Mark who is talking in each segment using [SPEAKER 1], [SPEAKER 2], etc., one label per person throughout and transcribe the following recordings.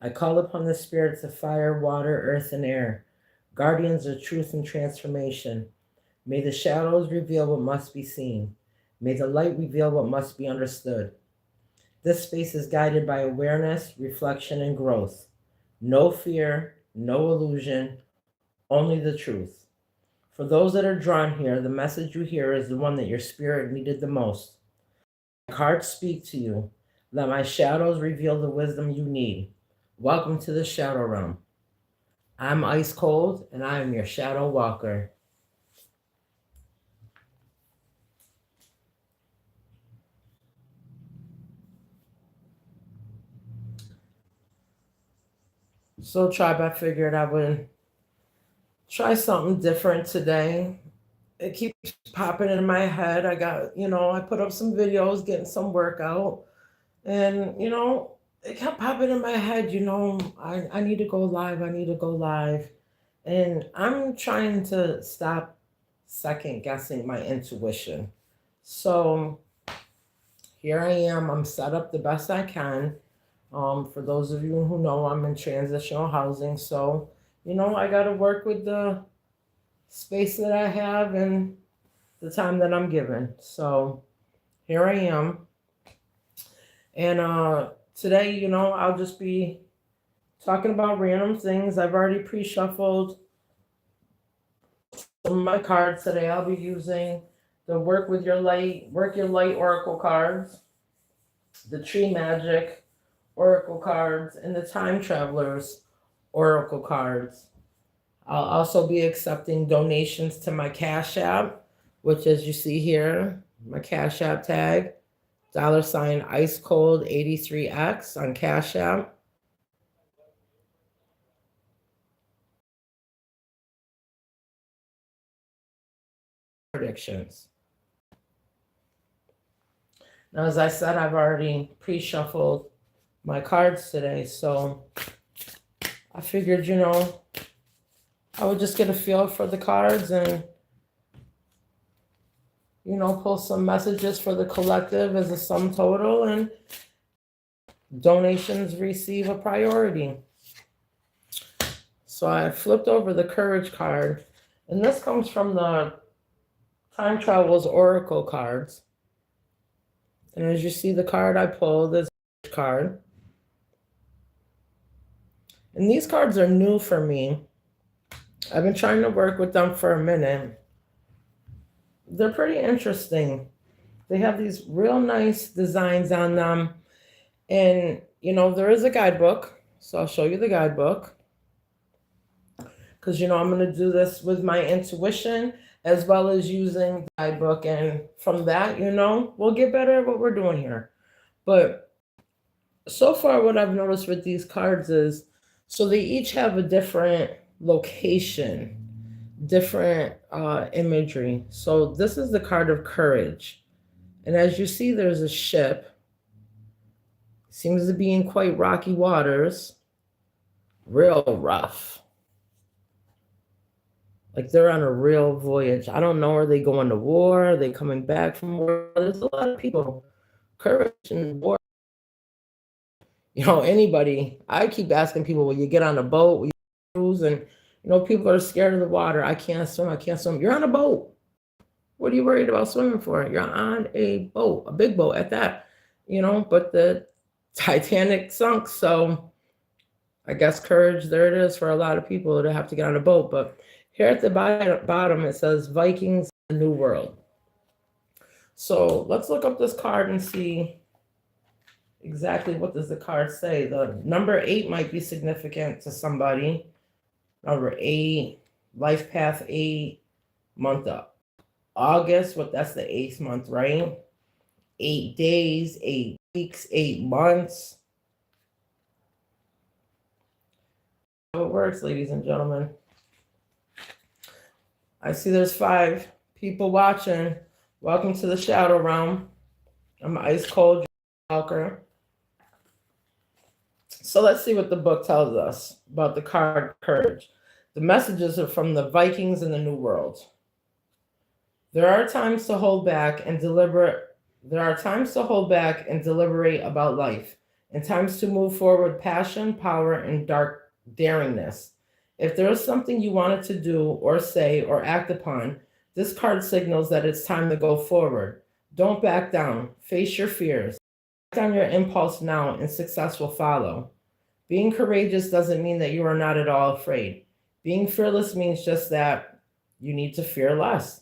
[SPEAKER 1] I call upon the spirits of fire, water, earth, and air, guardians of truth and transformation. May the shadows reveal what must be seen. May the light reveal what must be understood. This space is guided by awareness, reflection, and growth. No fear, no illusion, only the truth. For those that are drawn here, the message you hear is the one that your spirit needed the most. My cards speak to you. Let my shadows reveal the wisdom you need. Welcome to the Shadow Realm. I'm Ice Cold, and I am your Shadow Walker. So, Tribe, I figured I would try something different today. It keeps popping in my head. I put up some videos, getting some workout, and, it kept popping in my head, I need to go live. I need to go live. And I'm trying to stop second guessing my intuition. So here I am. I'm set up the best I can. For those of you who know, I'm in transitional housing. So, I got to work with the space that I have and the time that I'm given. So here I am. And today, I'll just be talking about random things. I've already pre-shuffled some of my cards today. I'll be using the Work Your Light Oracle cards, the Tree Magic Oracle cards, and the Time Travelers Oracle cards. I'll also be accepting donations to my Cash App, which, as you see here, my Cash App tag, $ Ice Cold 83X on Cash App. Predictions. Now, as I said, I've already pre-shuffled my cards today, so I figured, I would just get a feel for the cards and, pull some messages for the collective as a sum total, and donations receive a priority. So I flipped over the Courage card, and this comes from the Time Travels Oracle cards. And as you see, the card I pulled is a card. And these cards are new for me. I've been trying to work with them for a minute. They're pretty interesting. They have these real nice designs on them. And, there is a guidebook. So I'll show you the guidebook. Because, I'm going to do this with my intuition as well as using the guidebook. And from that, we'll get better at what we're doing here. But so far, what I've noticed with these cards is, so they each have a different location, different imagery. So this is the card of Courage. And as you see, there's a ship. Seems to be in quite rocky waters. Real rough. Like they're on a real voyage. I don't know, are they going to war? Are they coming back from war? There's a lot of people. Courage and war. Anybody. I keep asking people, will you get on a boat? Will you cruise? And, people are scared of the water. I can't swim. I can't swim. You're on a boat. What are you worried about swimming for? You're on a boat, a big boat at that, but the Titanic sunk. So I guess courage, there it is for a lot of people to have to get on a boat. But here at the bottom, it says Vikings, the New World. So let's look up this card and see exactly what does the card say. The number 8 might be significant to somebody. Number 8, life path 8, month up. August, that's the 8th month, right? 8 days, 8 weeks, 8 months. How it works, ladies and gentlemen. I see there's 5 people watching. Welcome to the Shadow Realm. I'm Ice Cold Walker. So let's see what the book tells us about the card Courage. The messages are from the Vikings in the New World. There are times to hold back and deliberate. There are times to hold back and deliberate about life and times to move forward with passion, power, and dark daringness. If there is something you wanted to do or say or act upon, this card signals that it's time to go forward. Don't back down. Face your fears. Act on your impulse now, and success will follow. Being courageous doesn't mean that you are not at all afraid. Being fearless means just that you need to fear less.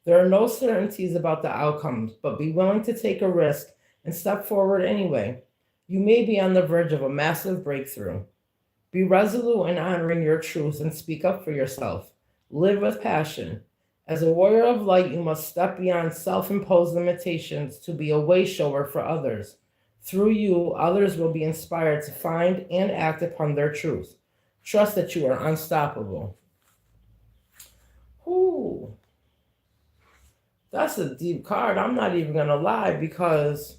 [SPEAKER 1] There are no certainties about the outcomes, but be willing to take a risk and step forward anyway. You may be on the verge of a massive breakthrough. Be resolute in honoring your truth and speak up for yourself. Live with passion. As a warrior of light, you must step beyond self imposed limitations to be a way shower for others. Through you, others will be inspired to find and act upon their truth. Trust that you are unstoppable. Ooh, that's a deep card. I'm not even going to lie, because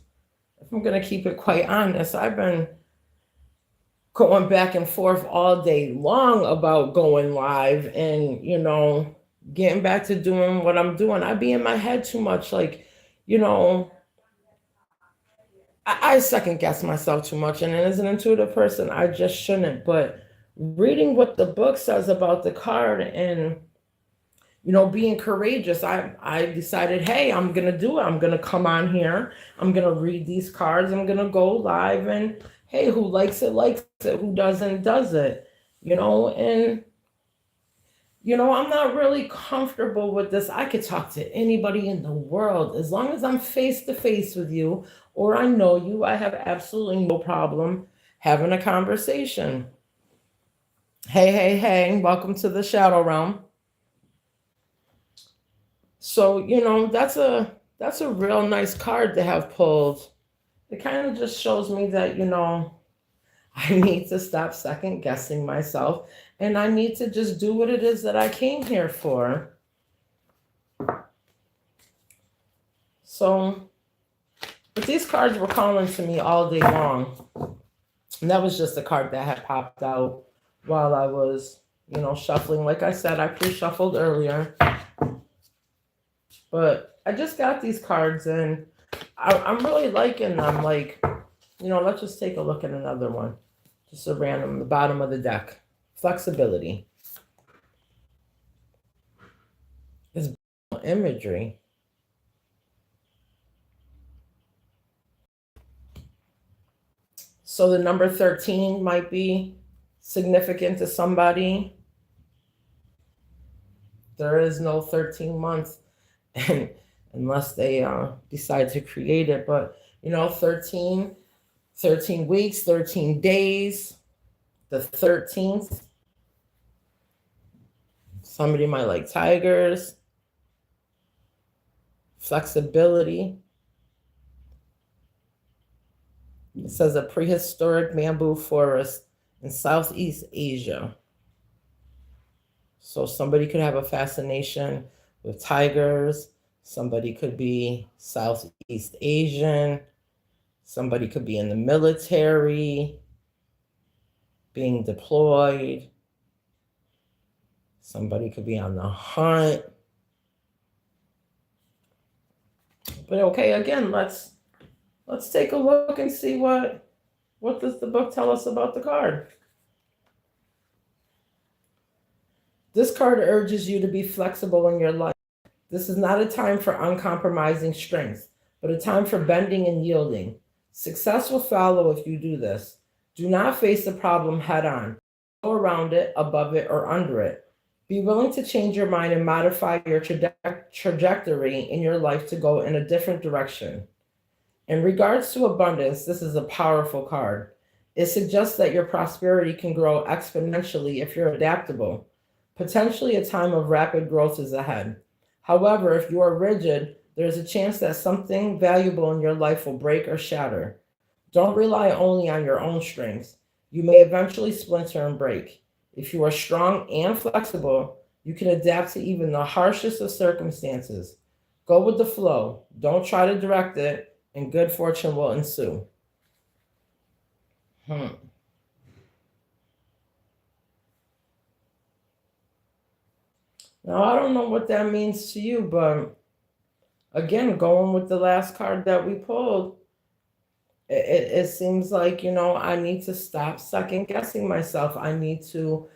[SPEAKER 1] if I'm going to keep it quite honest, I've been going back and forth all day long about going live and, getting back to doing what I'm doing. I be in my head too much. Like, you know, I second guess myself too much. And as an intuitive person, I just shouldn't. But reading what the book says about the card and, being courageous, I decided, hey, I'm going to do it. I'm going to come on here. I'm going to read these cards. I'm going to go live. And hey, who likes it, likes it. Who doesn't, does it. And I'm not really comfortable with this. I could talk to anybody in the world. As long as I'm face to face with you or I know you, I have absolutely no problem having a conversation. Hey, hey, hey, welcome to the Shadow Realm. So, that's a real nice card to have pulled. It kind of just shows me that, I need to stop second guessing myself, and I need to just do what it is that I came here for. So, but these cards were calling to me all day long. And that was just a card that had popped out while I was, shuffling. Like I said, I pre-shuffled earlier. But I just got these cards and I'm really liking them. Like, let's just take a look at another one. Just a random, the bottom of the deck. Flexibility. It's imagery. So the number 13 might be significant to somebody. There is no 13 months unless they decide to create it. But, 13 weeks, 13 days, the 13th. Somebody might like tigers. Flexibility. It says a prehistoric bamboo forest in Southeast Asia. So somebody could have a fascination with tigers. Somebody could be Southeast Asian. Somebody could be in the military, being deployed. Somebody could be on the hunt. But okay, again, let's take a look and see what does the book tell us about the card. This card urges you to be flexible in your life. This is not a time for uncompromising strength, but a time for bending and yielding. Success will follow if you do this. Do not face the problem head on. Go around it, above it, or under it. Be willing to change your mind and modify your trajectory in your life to go in a different direction. In regards to abundance, this is a powerful card. It suggests that your prosperity can grow exponentially if you're adaptable. Potentially a time of rapid growth is ahead. However, if you are rigid, there's a chance that something valuable in your life will break or shatter. Don't rely only on your own strengths. You may eventually splinter and break. If you are strong and flexible, you can adapt to even the harshest of circumstances. Go with the flow. Don't try to direct it, and good fortune will ensue. Now, I don't know what that means to you, but again, going with the last card that we pulled, It seems like, I need to stop second guessing myself. I need to,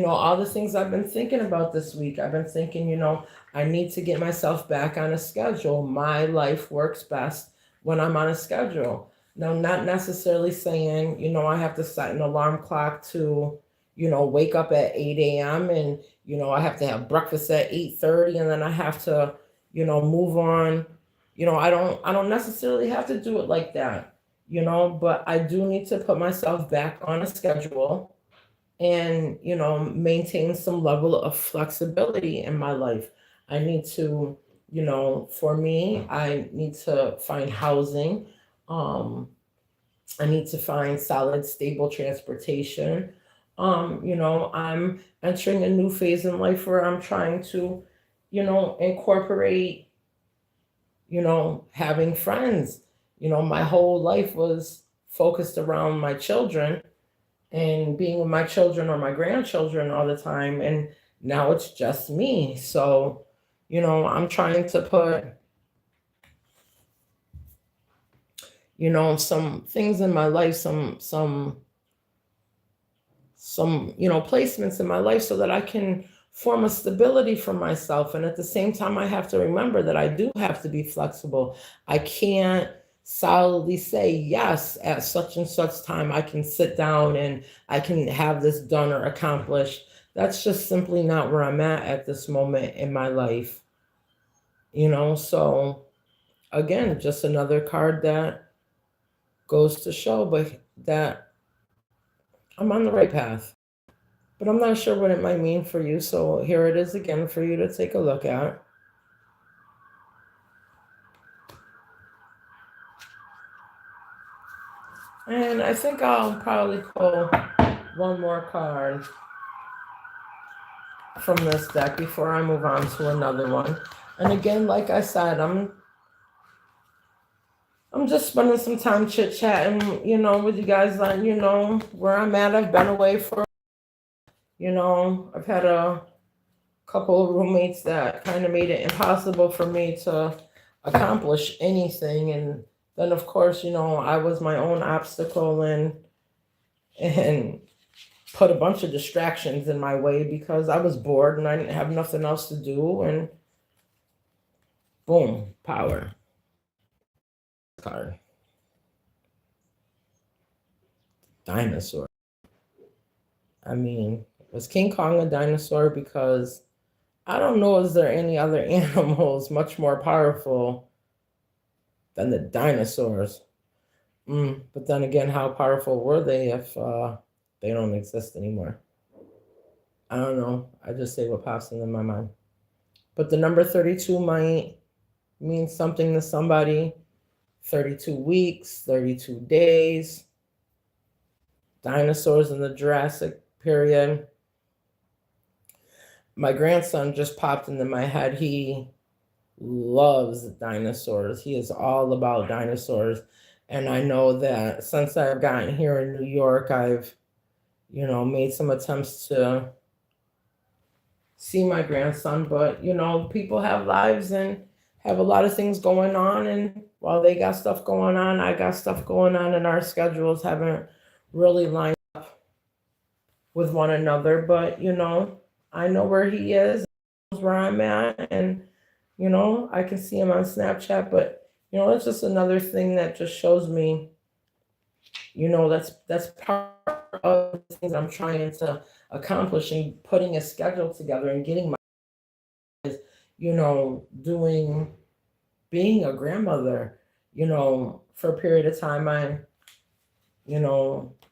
[SPEAKER 1] all the things I've been thinking about this week. I've been thinking, I need to get myself back on a schedule. My life works best when I'm on a schedule. Now, not necessarily saying, I have to set an alarm clock to, wake up at 8 a.m. and, I have to have breakfast at 8:30 and then I have to, move on. I don't necessarily have to do it like that, but I do need to put myself back on a schedule and, maintain some level of flexibility in my life. I need to, for me, I need to find housing. Um, I need to find solid, stable transportation. I'm entering a new phase in life where I'm trying to, incorporate, having friends. My whole life was focused around my children and being with my children or my grandchildren all the time. And now it's just me. So, I'm trying to put, some things in my life, some placements in my life so that I can form a stability for myself. And at the same time, I have to remember that I do have to be flexible. I can't solidly say yes at such and such time I can sit down and I can have this done or accomplished. That's just simply not where I'm at this moment in my life. So again, just another card that goes to show but that I'm on the right path. But I'm not sure what it might mean for you. So here it is again for you to take a look at. And I think I'll probably pull one more card from this deck before I move on to another one. And again, like I said, I'm just spending some time chit chatting, with you guys, letting you know where I'm at. I've been away for, I've had a couple of roommates that kind of made it impossible for me to accomplish anything. And then of course, I was my own obstacle and put a bunch of distractions in my way because I was bored and I didn't have nothing else to do. And boom, power card. Dinosaur. I mean, was King Kong a dinosaur? Because I don't know, is there any other animals much more powerful than the dinosaurs? But then again, how powerful were they if they don't exist anymore? I don't know. I just say what pops into my mind. But the number 32 might mean something to somebody. 32 weeks, 32 days, dinosaurs in the Jurassic period. My grandson just popped into my head. He loves dinosaurs. He is all about dinosaurs. And I know that since I've gotten here in New York, I've, made some attempts to see my grandson. But, people have lives and have a lot of things going on. And while they got stuff going on, I got stuff going on, and our schedules haven't really lined up with one another. But, I know where he is, where I'm at, and I can see him on Snapchat. But it's just another thing that just shows me, that's part of the things I'm trying to accomplish and putting a schedule together and getting my, doing, being a grandmother. For a period of time, I,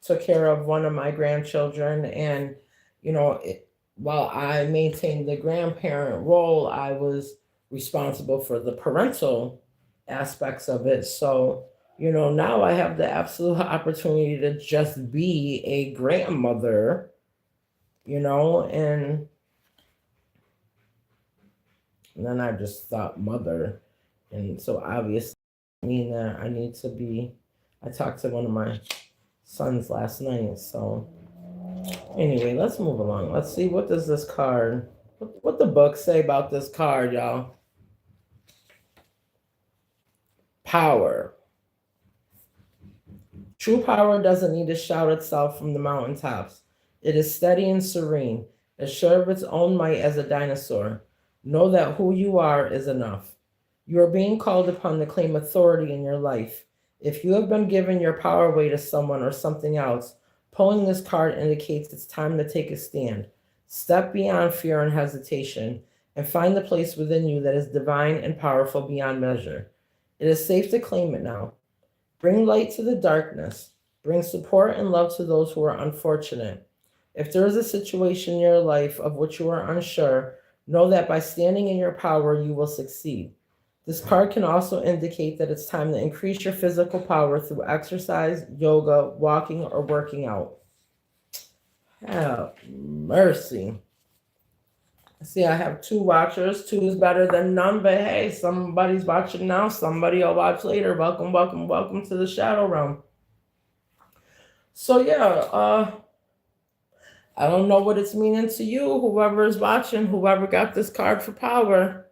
[SPEAKER 1] took care of one of my grandchildren, and while I maintained the grandparent role, I was responsible for the parental aspects of it. So, now I have the absolute opportunity to just be a grandmother, and then I just thought mother. And so obviously, I mean that I need to be, I talked to one of my sons last night. So anyway, let's move along. Let's see, what does this card, what the book say about this card, y'all? Power. True power doesn't need to shout itself from the mountaintops. It is steady and serene, as sure of its own might as a dinosaur. Know that who you are is enough. You are being called upon to claim authority in your life. If you have been given your power away to someone or something else, pulling this card indicates it's time to take a stand. Step beyond fear and hesitation and find the place within you that is divine and powerful beyond measure. It is safe to claim it now. Bring light to the darkness. Bring support and love to those who are unfortunate. If there is a situation in your life of which you are unsure, know that by standing in your power, you will succeed. This card can also indicate that it's time to increase your physical power through exercise, yoga, walking, or working out. Have mercy. See, I have 2 watchers. 2 is better than none, but hey, somebody's watching now. Somebody will watch later. Welcome, welcome, welcome to the Shadow Realm. So yeah, I don't know what it's meaning to you, whoever is watching, whoever got this card for power.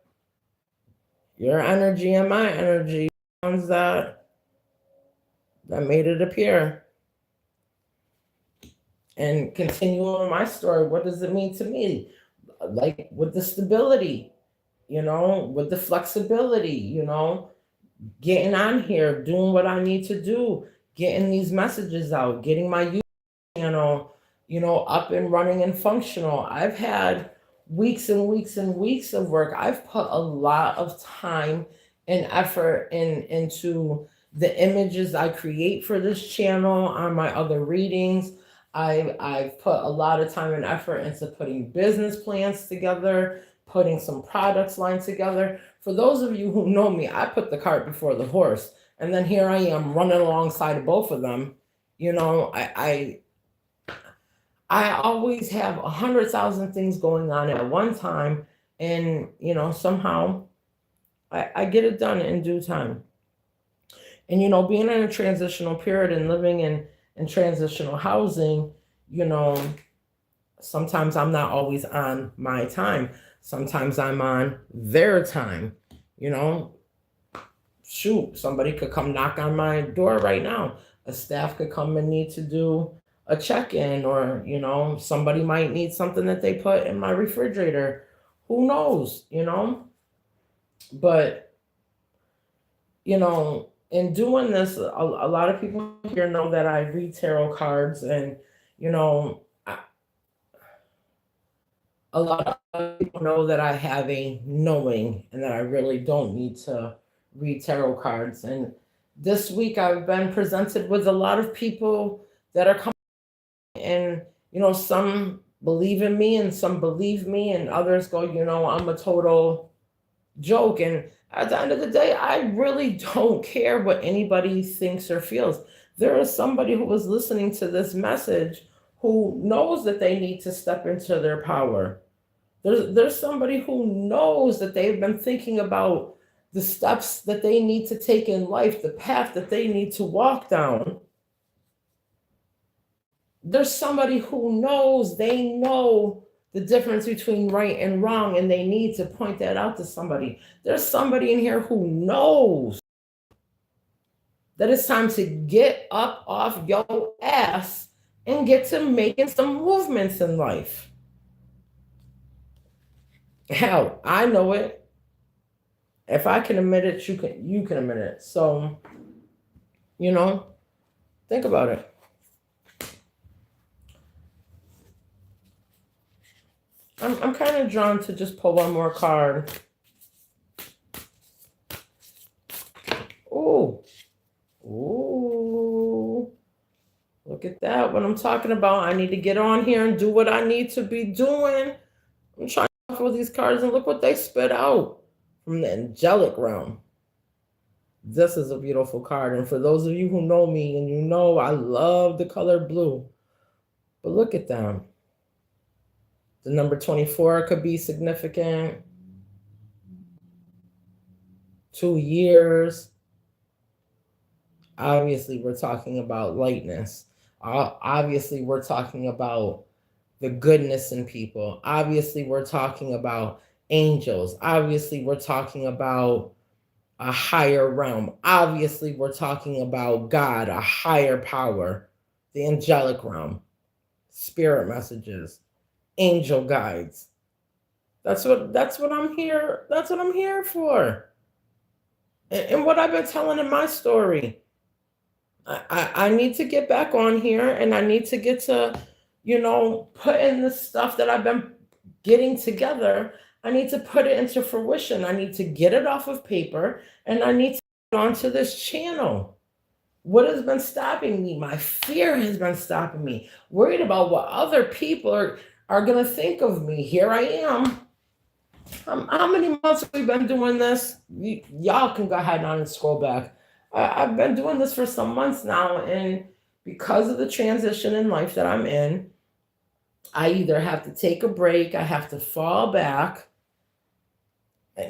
[SPEAKER 1] Your energy and my energy, ones that made it appear. And continue on my story. What does it mean to me? Like with the stability, with the flexibility, getting on here, doing what I need to do, getting these messages out, getting my YouTube channel, up and running and functional. I've had weeks and weeks and weeks of work. I've put a lot of time and effort into the images I create for this channel, on my other readings. I've put a lot of time and effort into putting business plans together, putting some products lines together. For those of you who know me, I put the cart before the horse. And then here I am running alongside of both of them. I always have 100,000 things going on at one time. And, somehow I get it done in due time. And, being in a transitional period and living in transitional housing, sometimes I'm not always on my time. Sometimes I'm on their time. Shoot, somebody could come knock on my door right now. A staff could come and need to do a check-in, or, somebody might need something that they put in my refrigerator. Who knows, But, in doing this, a lot of people here know that I read tarot cards, and a lot of people know that I have a knowing and that I really don't need to read tarot cards. And this week I've been presented with a lot of people that are coming, and some believe in me and some believe me, and others go, I'm a total joke. And at the end of the day, I really don't care what anybody thinks or feels. There is somebody who was listening to this message who knows that they need to step into their power. There's somebody who knows that they've been thinking about the steps that they need to take in life, the path that they need to walk down. There's somebody who knows, they know the difference between right and wrong, and they need to point that out to somebody. There's somebody in here who knows that it's time to get up off your ass and get to making some movements in life. Hell, I know it. If I can admit it, you can admit it. So, think about it. I'm kind of drawn to just pull one more card. Ooh. Look at that. What I'm talking about. I need to get on here and do what I need to be doing. I'm trying to pull these cards, and look what they spit out from the angelic realm. This is a beautiful card. And for those of you who know me, and I love the color blue. But look at them. The number 24 could be significant. 2 years. Obviously, we're talking about lightness. Obviously, we're talking about the goodness in people. Obviously, we're talking about angels. Obviously, we're talking about a higher realm. Obviously, we're talking about God, a higher power, the angelic realm, spirit messages, angel guides. That's what I'm here. That's what I'm here for. And what I've been telling in my story. I need to get back on here and I need to get to, put in the stuff that I've been getting together. I need to put it into fruition. I need to get it off of paper and I need to get onto this channel. What has been stopping me? My fear has been stopping me. Worried about what other people are going to think of me. Here I am. How many months have we been doing this? Y'all can go ahead and scroll back. I've been doing this for some months now, and because of the transition in life that I'm in, I either have to take a break, I have to fall back.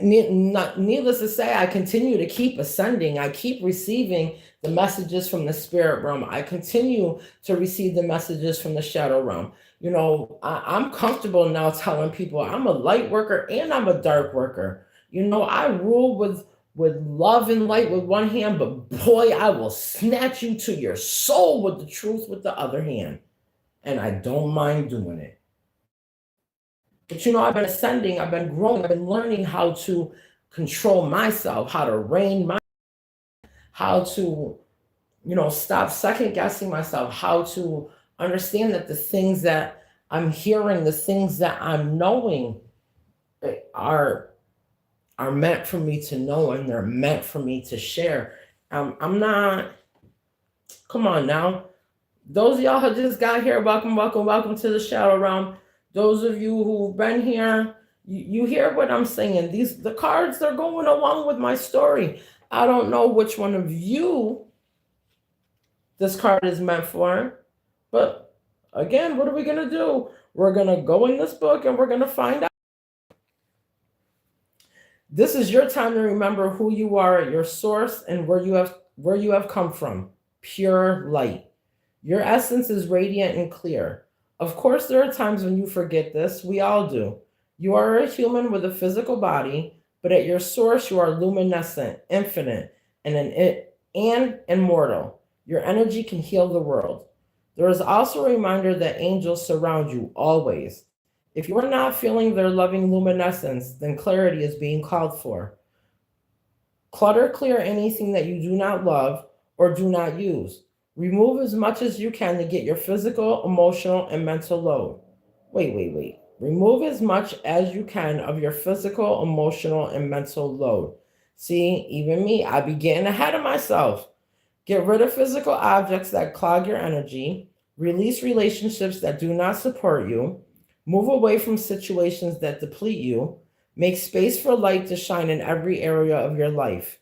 [SPEAKER 1] Needless to say, I continue to keep ascending. I keep receiving the messages from the spirit realm. I continue to receive the messages from the shadow realm. I'm comfortable now telling people I'm a light worker and I'm a dark worker. I rule with love and light with one hand, but boy, I will snatch you to your soul with the truth with the other hand. And I don't mind doing it. But I've been ascending, I've been growing, I've been learning how to control myself, how to how to, stop second guessing myself, how to understand that the things that I'm hearing, the things that I'm knowing are meant for me to know and they're meant for me to share. I'm not, come on now. Those of y'all who just got here, welcome, welcome, welcome to the Shadow Realm. Those of you who've been here, you hear what I'm saying. The cards, they're going along with my story. I don't know which one of you this card is meant for, but again, what are we going to do? We're going to go in this book and we're going to find out. This is your time to remember who you are at your source and where you have come from. Pure light. Your essence is radiant and clear. Of course, there are times when you forget this. We all do. You are a human with a physical body, but at your source, you are luminescent, infinite, and immortal. Your energy can heal the world. There is also a reminder that angels surround you always. If you are not feeling their loving luminescence, then clarity is being called for. Clutter clear anything that you do not love or do not use. Remove as much as you can to get your physical, emotional, and mental load. Wait. Remove as much as you can of your physical, emotional, and mental load. See, even me, I be getting ahead of myself. Get rid of physical objects that clog your energy. Release relationships that do not support you. Move away from situations that deplete you. Make space for light to shine in every area of your life.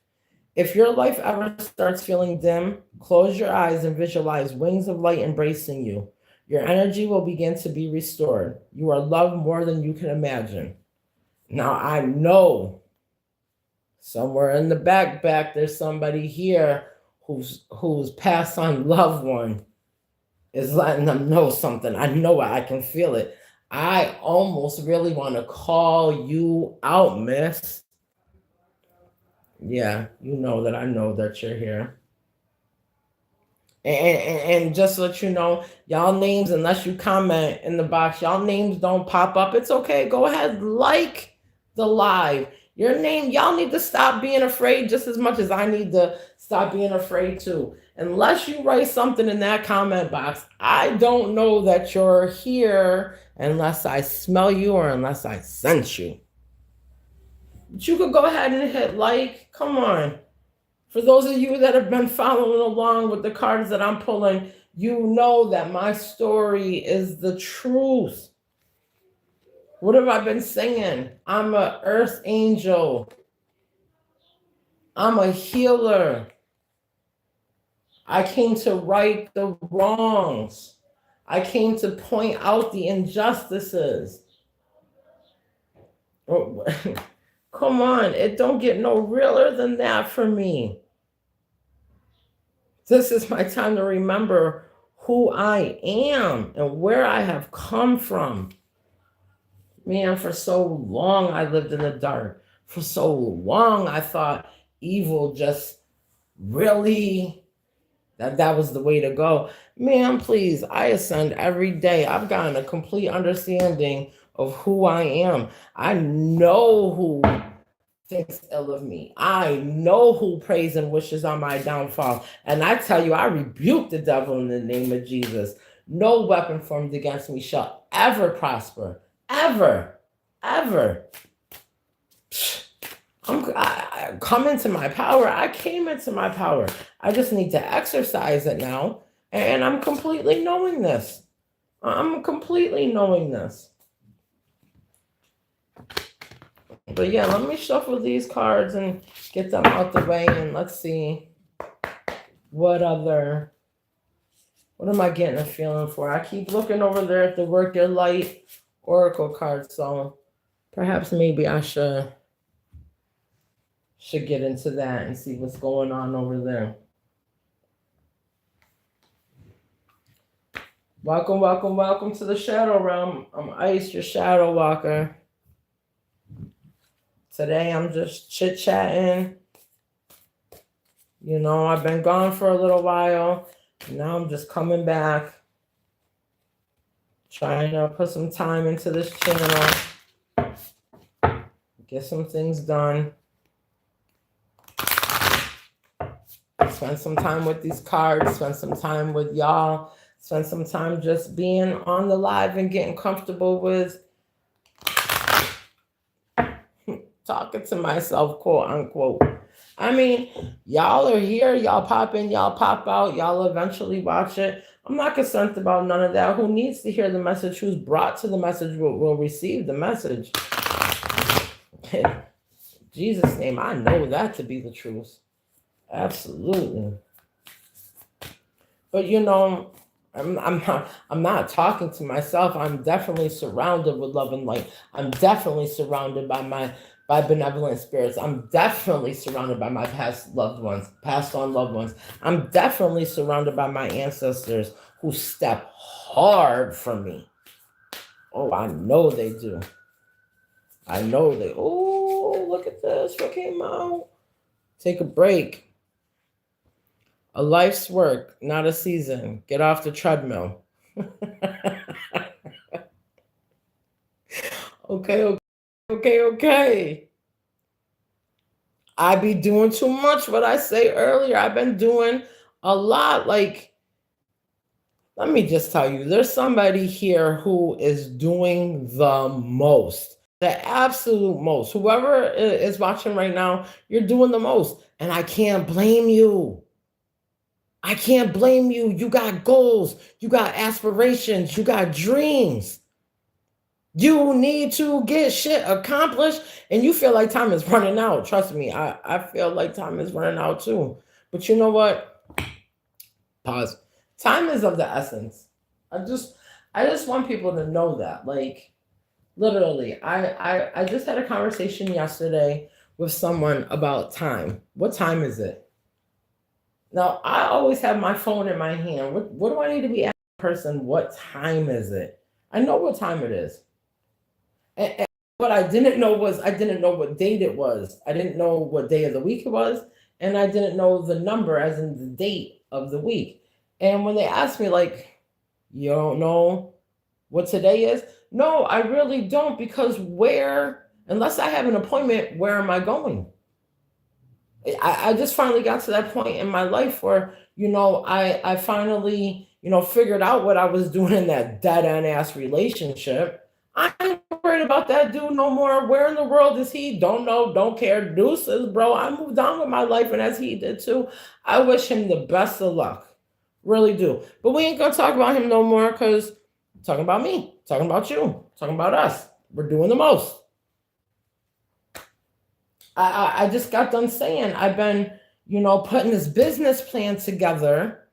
[SPEAKER 1] If your life ever starts feeling dim, close your eyes and visualize wings of light embracing you. Your energy will begin to be restored. You are loved more than you can imagine. Now, I know somewhere in the back there's somebody here whose passed on loved one is letting them know something. I know it. I can feel it. I almost really want to call you out, miss. Yeah, you know that I know that you're here. And just to let you know, y'all names, unless you comment in the box, y'all names don't pop up. It's okay. Go ahead, like the live. Your name, y'all need to stop being afraid just as much as I need to stop being afraid too. Unless you write something in that comment box, I don't know that you're here unless I smell you or unless I sense you. But you could go ahead and hit like. Come on. For those of you that have been following along with the cards that I'm pulling, you know that my story is the truth. What have I been saying? I'm an earth angel. I'm a healer. I came to right the wrongs. I came to point out the injustices. Come on, it don't get no realer than that for me. This is my time to remember who I am and where I have come from. Man, for so long I lived in the dark. For so long I thought evil just really, that was the way to go. Man, please, I ascend every day. I've gotten a complete understanding of who I am. I know who thinks ill of me. I know who prays and wishes on my downfall. And I tell you, I rebuke the devil in the name of Jesus. No weapon formed against me shall ever prosper. Ever. Ever. I come into my power. I came into my power. I just need to exercise it now. And I'm completely knowing this. I'm completely knowing this. But yeah, let me shuffle these cards and get them out the way, and let's see what am I getting a feeling for? I keep looking over there at the Work Your Light Oracle card, so perhaps maybe I should get into that and see what's going on over there. Welcome, welcome, welcome to the Shadow Realm. I'm Ice, your Shadow Walker. Today I'm just chit-chatting. You know, I've been gone for a little while. Now I'm just coming back. Trying to put some time into this channel. Get some things done. Spend some time with these cards. Spend some time with y'all. Spend some time just being on the live and getting comfortable with talking to myself, quote unquote. I mean, y'all are here, y'all pop in, y'all pop out, y'all eventually watch it. I'm not concerned about none of that. Who needs to hear the message, who's brought to the message will receive the message. In Jesus' name, I know that to be the truth. Absolutely. But you know, I'm not talking to myself. I'm definitely surrounded with love and light. I'm definitely surrounded by benevolent spirits. I'm definitely surrounded by my past on loved ones. I'm definitely surrounded by my ancestors who step hard for me. Oh, I know they do. I know they. Oh, look at this. What came out? Take a break. A life's work, not a season. Get off the treadmill. Okay. I be doing too much. What I say earlier, I've been doing a lot. Like, let me just tell you, there's somebody here who is doing the most, the absolute most. Whoever is watching right now, you're doing the most. And I can't blame you. I can't blame you. You got goals, you got aspirations, you got dreams. You need to get shit accomplished, and you feel like time is running out. Trust me, I feel like time is running out too. But you know what? Pause. Time is of the essence. I just want people to know that. Like, literally, I just had a conversation yesterday with someone about time. What time is it? Now, I always have my phone in my hand. What do I need to be asking a person? What time is it? I know what time it is. And what I didn't know was I didn't know what date it was. I didn't know what day of the week it was. And I didn't know the number as in the date of the week. And when they asked me, like, you don't know what today is? No, I really don't, because unless I have an appointment, where am I going? I just finally got to that point in my life where, you know, I finally, you know, figured out what I was doing in that dead end ass relationship. I ain't worried about that dude no more. Where in the world is he? Don't know, don't care. Deuces, bro. I moved on with my life, and as he did too. I wish him the best of luck. Really do. But we ain't gonna talk about him no more, because I'm talking about me, talking about you, talking about us. We're doing the most. I just got done saying I've been, you know, putting this business plan together.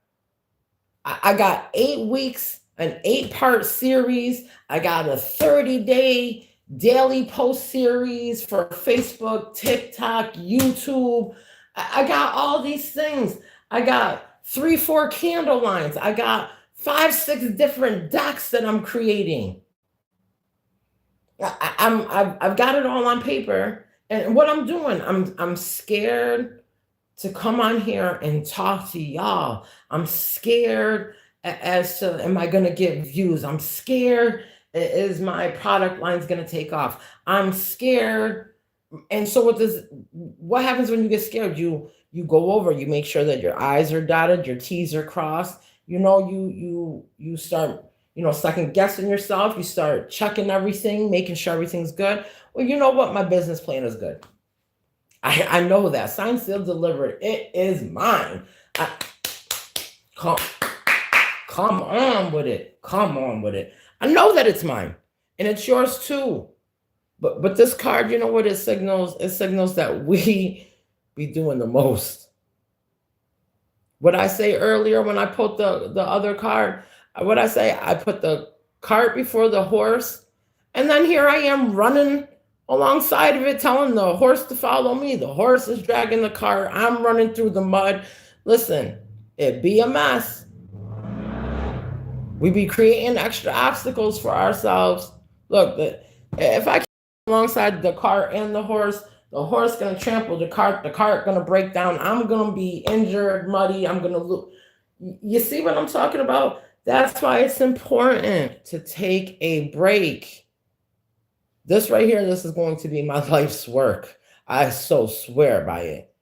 [SPEAKER 1] I got 8 weeks, an 8-part series. I got a 30-day daily post series for Facebook, TikTok, YouTube. I got all these things. I got 3-4 candle lines. I got 5-6 different decks that I'm creating. I've got it all on paper. And what I'm doing, I'm scared to come on here and talk to y'all. I'm scared as to, am I going to get views? I'm scared, is my product line's going to take off? I'm scared. And so what happens when you get scared? You go over, you make sure that your I's are dotted, your T's are crossed. You start, second guessing yourself. You start checking everything, making sure everything's good. Well, you know what? My business plan is good. I know that. Signed, sealed, delivered. It is mine. Come on with it. Come on with it. I know that it's mine. And it's yours too. But this card, you know what it signals? It signals that we be doing the most. What I say earlier when I put the other card, what I say, I put the cart before the horse, and then here I am running alongside of it, telling the horse to follow me. The horse is dragging the cart. I'm running through the mud. Listen, it be a mess. We be creating extra obstacles for ourselves. Look, if I keep alongside the cart and the horse gonna trample the cart gonna break down. I'm gonna be injured, muddy. I'm gonna lose. You see what I'm talking about? That's why it's important to take a break. This right here, this is going to be my life's work. I so swear by it.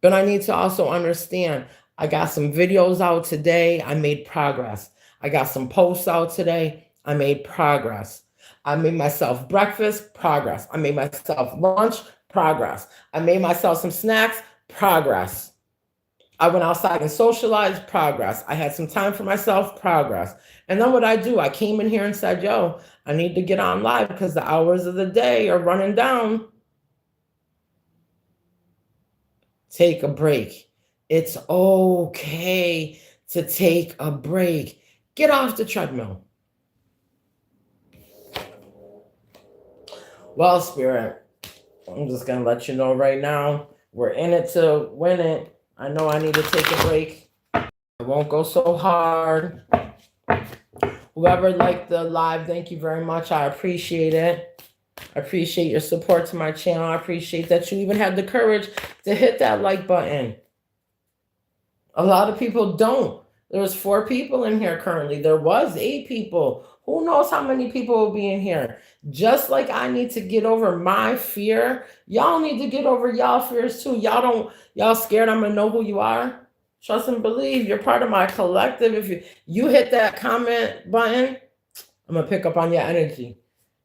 [SPEAKER 1] But I need to also understand, I got some videos out today. I made progress. I got some posts out today. I made progress. I made myself breakfast, progress. I made myself lunch, progress. I made myself some snacks, progress. I went outside and socialized, progress. I had some time for myself, progress. And then what I do, I came in here and said, yo, I need to get on live because the hours of the day are running down. Take a break. It's okay to take a break. Get off the treadmill. Well, Spirit, I'm just going to let you know right now, we're in it to win it. I know I need to take a break. I won't go so hard. Whoever liked the live, thank you very much. I appreciate it. I appreciate your support to my channel. I appreciate that you even had the courage to hit that like button. A lot of people don't. There's 4 people in here currently. There was 8 people. Who knows how many people will be in here? Just like I need to get over my fear, y'all need to get over y'all fears too. Y'all scared I'm gonna know who you are? Trust and believe. You're part of my collective. If you hit that comment button, I'm gonna pick up on your energy.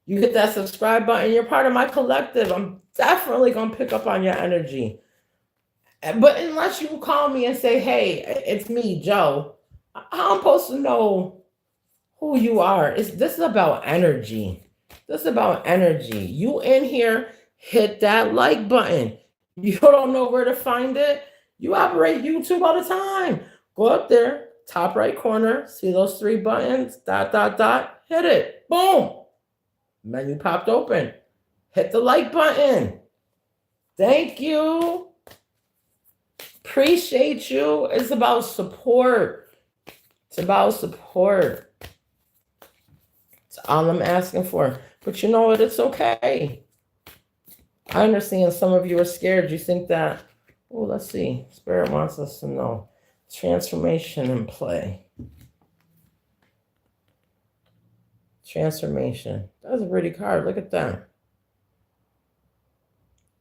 [SPEAKER 1] You hit that subscribe button, you're part of my collective. I'm definitely gonna pick up on your energy. But unless you call me and say, hey, it's me, Joe, how I'm supposed to know who you are? This is about energy. This is about energy. You in here, hit that like button. You don't know where to find it? You operate YouTube all the time. Go up there, top right corner, see those 3 buttons, ... hit it. Boom. Menu popped open. Hit the like button. Thank you. Appreciate you. It's about support. It's about support. It's all I'm asking for. But you know what? It's okay. I understand some of you are scared. You think that, oh, let's see. Spirit wants us to know. Transformation in play. Transformation. That's a pretty card. Look at that.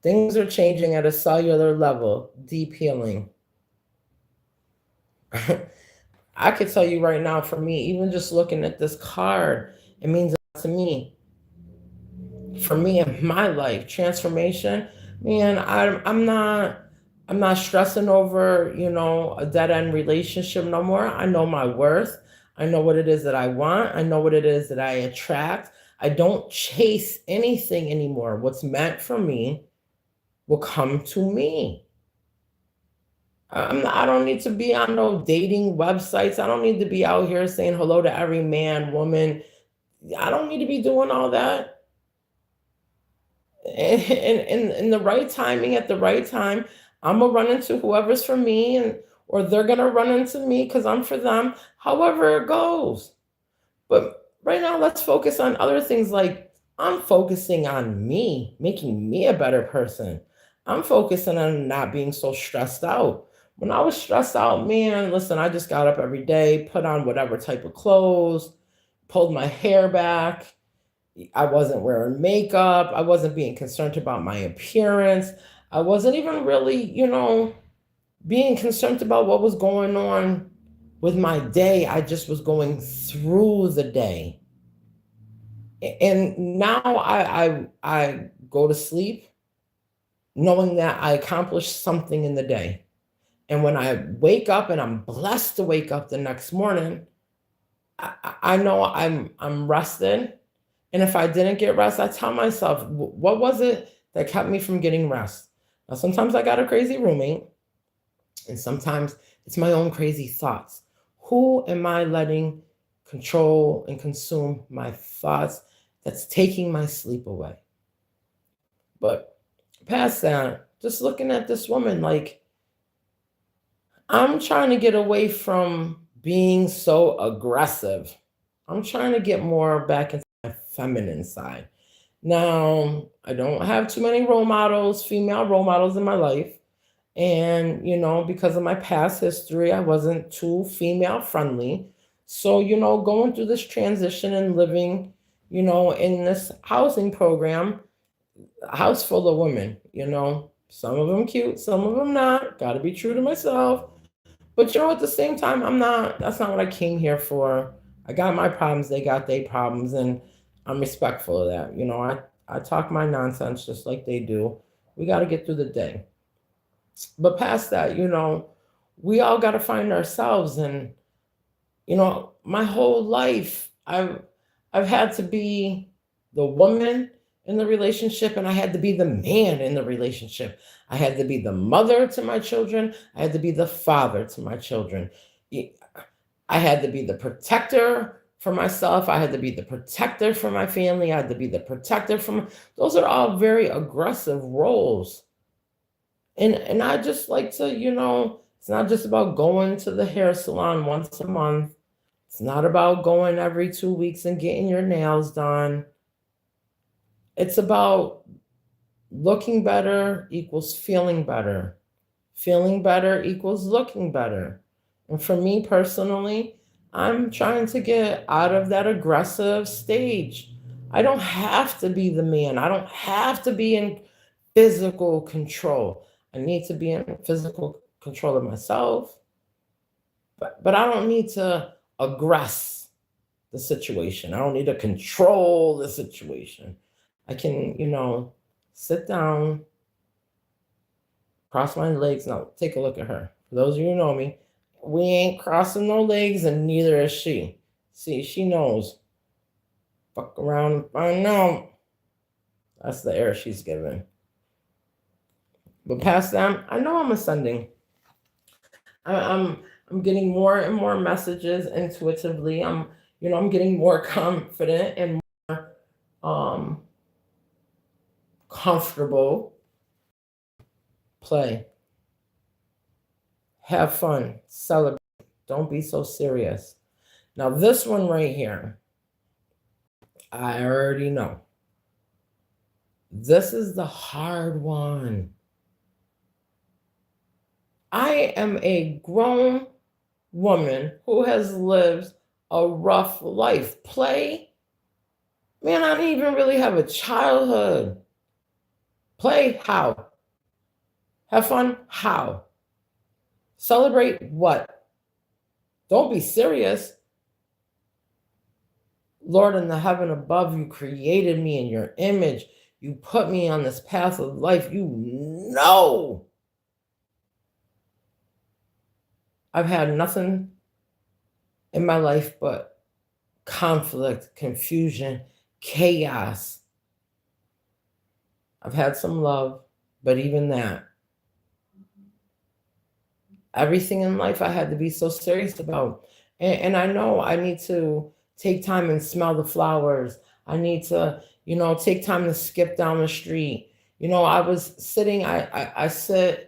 [SPEAKER 1] Things are changing at a cellular level. Deep healing. I could tell you right now, for me, even just looking at this card, it means a lot to me. For me in my life, transformation, man, I'm not stressing over, a dead-end relationship no more. I know my worth. I know what it is that I want. I know what it is that I attract. I don't chase anything anymore. What's meant for me will come to me. I don't need to be on no dating websites. I don't need to be out here saying hello to every man, woman. I don't need to be doing all that. In the right timing, at the right time, I'm gonna run into whoever's for me, or they're gonna run into me because I'm for them. However it goes. But right now, let's focus on other things like I'm focusing on me, making me a better person. I'm focusing on not being so stressed out. When I was stressed out, man, listen, I just got up every day, put on whatever type of clothes, pulled my hair back. I wasn't wearing makeup. I wasn't being concerned about my appearance. I wasn't even really, being concerned about what was going on with my day. I just was going through the day. And now I go to sleep knowing that I accomplished something in the day. And when I wake up and I'm blessed to wake up the next morning, I know I'm rested. And if I didn't get rest, I tell myself, what was it that kept me from getting rest? Now, sometimes I got a crazy roommate, and sometimes it's my own crazy thoughts. Who am I letting control and consume my thoughts that's taking my sleep away? But past that, just looking at this woman, like, I'm trying to get away from being so aggressive. I'm trying to get more back into my feminine side. Now, I don't have too many role models, female role models in my life. And, because of my past history, I wasn't too female friendly. So, going through this transition and living, in this housing program, a house full of women, some of them cute, some of them not. Got to be true to myself. But, at the same time, that's not what I came here for. I got my problems, they got their problems, and I'm respectful of that. I talk my nonsense just like they do. We got to get through the day. But past that, we all got to find ourselves. And, my whole life, I've had to be the woman in the relationship, and I had to be the man in the relationship. I had to be the mother to my children. I had to be the father to my children. Y- I had to be the protector for myself. I had to be the protector for my family. I had to be the protector from, those are all very aggressive roles. And I just like to, it's not just about going to the hair salon once a month. It's not about going every 2 weeks and getting your nails done. It's about looking better equals feeling better. Feeling better equals looking better. And for me personally, I'm trying to get out of that aggressive stage. I don't have to be the man. I don't have to be in physical control. I need to be in physical control of myself, but I don't need to aggress the situation. I don't need to control the situation. I can, sit down, cross my legs. Now, take a look at her. For those of you who know me, we ain't crossing no legs, and neither is she. See, she knows. Fuck around and find out. That's the air she's giving. But past that, I know I'm ascending. I'm getting more and more messages intuitively. I'm getting more confident and um comfortable. Play, have fun, celebrate. Don't be so serious. Now this one right here, I already know. This is the hard one. I am a grown woman who has lived a rough life. Play, man, I didn't even really have a childhood. Play how? Have fun how? Celebrate what? Don't be serious. Lord in the heaven above, you created me in your image. You put me on this path of life. I've had nothing in my life but conflict, confusion, chaos. I've had some love, but even that, everything in life I had to be so serious about. And I know I need to take time and smell the flowers. I need to, take time to skip down the street. I was sitting, I sit,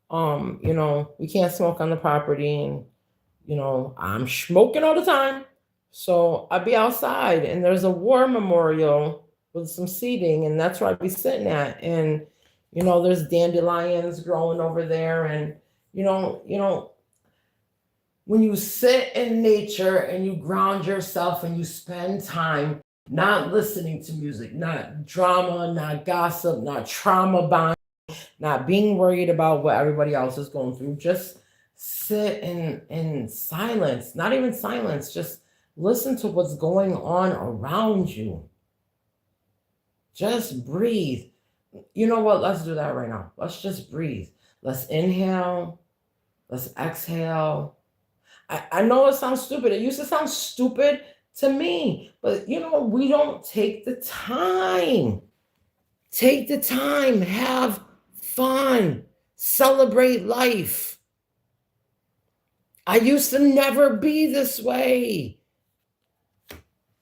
[SPEAKER 1] we can't smoke on the property, and, I'm smoking all the time. So I'd be outside, and there's a war memorial with some seating, and that's where I'd be sitting at. And there's dandelions growing over there, and when you sit in nature and you ground yourself and you spend time not listening to music, not drama, not gossip, not trauma bond, not being worried about what everybody else is going through. Just sit in silence, not even silence, just listen to what's going on around you. Just breathe. You know what? Let's do that right now. Let's just breathe. Let's inhale. Let's exhale. I know it sounds stupid. It used to sound stupid to me, but we don't take the time. Take the time, have fun, celebrate life. I used to never be this way.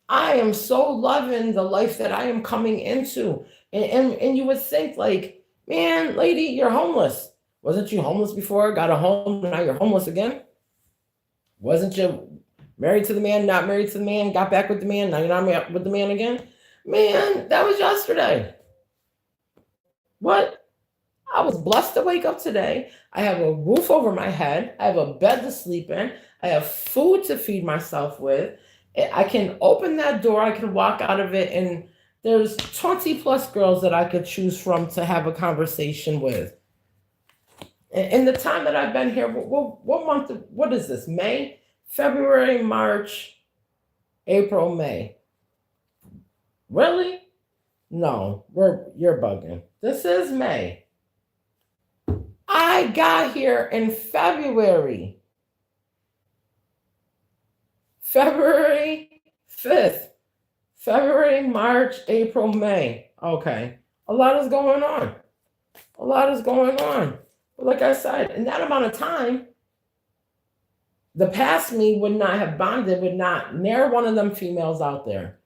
[SPEAKER 1] I am so loving the life that I am coming into. And you would think, like, man, lady, you're homeless. Wasn't you homeless before? Got a home, now you're homeless again? Wasn't you married to the man, not married to the man, got back with the man, now you're not with the man again? Man, that was yesterday. What? I was blessed to wake up today. I have a roof over my head. I have a bed to sleep in. I have food to feed myself with. I can open that door. I can walk out of it, and there's 20 plus girls that I could choose from to have a conversation with. In the time that I've been here, what month? What is this? May, February, March, April, May. Really? No, you're bugging. This is May. I got here in February. February 5th. February, March, April, May. Okay. A lot is going on. A lot is going on. But like I said, in that amount of time, the past me would not have bonded, would not near one of them females out there.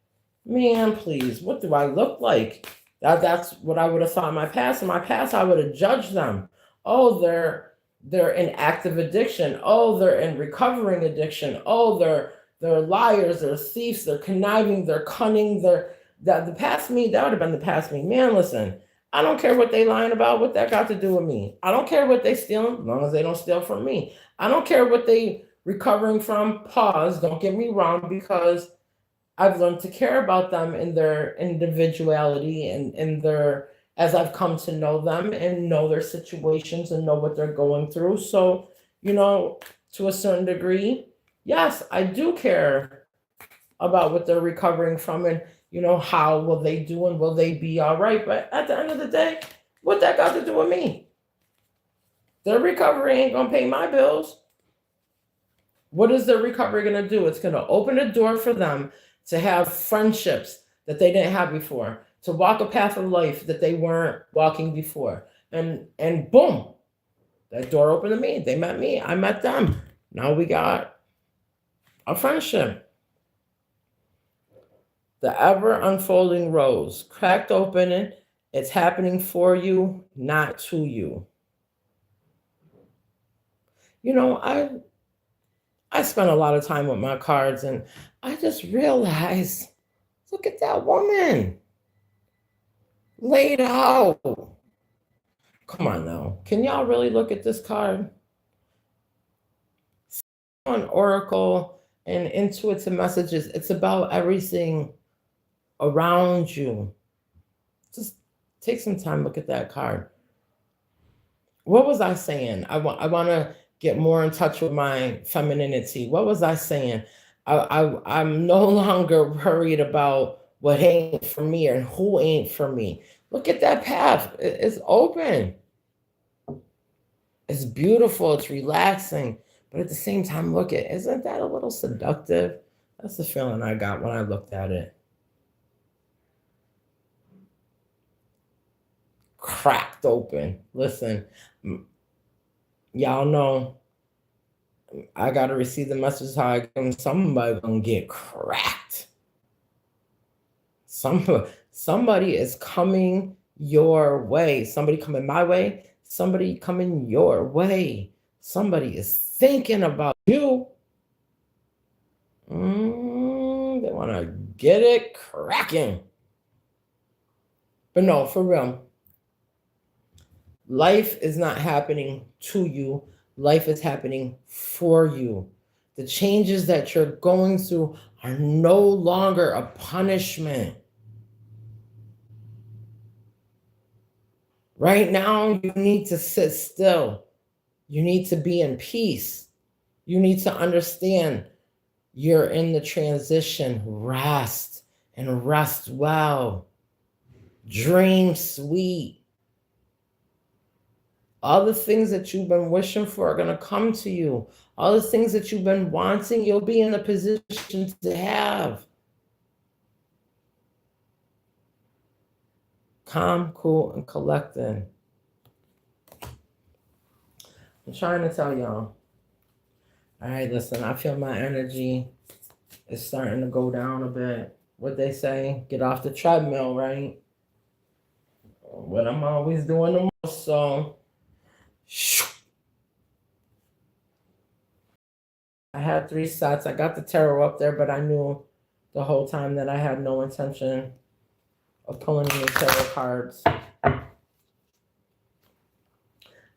[SPEAKER 1] Man, please, what do I look like? That's what I would have thought in my past. In my past, I would have judged them. Oh, they're in active addiction. Oh, they're in recovering addiction. Oh, they're liars, they're thieves, they're conniving, they're cunning, the past me, that would have been the past me. Man, listen, I don't care what they lying about, what that got to do with me. I don't care what they stealing, as long as they don't steal from me. I don't care what they recovering from. Pause, don't get me wrong, because I've learned to care about them in their individuality and in their, as I've come to know them and know their situations and know what they're going through. So, to a certain degree, yes, I do care about what they're recovering from, and how will they do and will they be all right. But at the end of the day, what that got to do with me? Their recovery ain't gonna pay my bills. What is their recovery gonna do? It's gonna open a door for them to have friendships that they didn't have before, to walk a path of life that they weren't walking before. And boom, that door opened to me. They met me, I met them. Now we got a friendship. The ever unfolding rose, cracked open, and it's happening for you, not to you. I spent a lot of time with my cards, and I just realized, look at that woman laid out. Come on now. Can y'all really look at this card? On Oracle and intuitive messages, it's about everything around you. Just take some time, look at that card. What was I saying? I want to get more in touch with my femininity. What was I saying? I'm no longer worried about what ain't for me and who ain't for me. Look at that path. It's open. It's beautiful. It's relaxing. But at the same time, isn't that a little seductive? That's the feeling I got when I looked at it. Cracked open. Listen, y'all know I gotta receive the message how I can. Somebody gonna get cracked. Somebody is coming your way. Somebody coming my way. Somebody coming your way. Somebody is thinking about you. They want to get it cracking. But no, for real, life is not happening to you. Life is happening for you. The changes that you're going through are no longer a punishment. Right now, you need to sit still. You need to be in peace. You need to understand you're in the transition. Rest and rest well. Dream sweet. All the things that you've been wishing for are going to come to you. All the things that you've been wanting, you'll be in a position to have. Calm, cool, and collected. I'm trying to tell y'all. All right, listen, I feel my energy is starting to go down a bit. What they say, get off the treadmill, right? What I'm always doing the most, so I had 3 sets. I got the tarot up there, but I knew the whole time that I had no intention of pulling any tarot cards.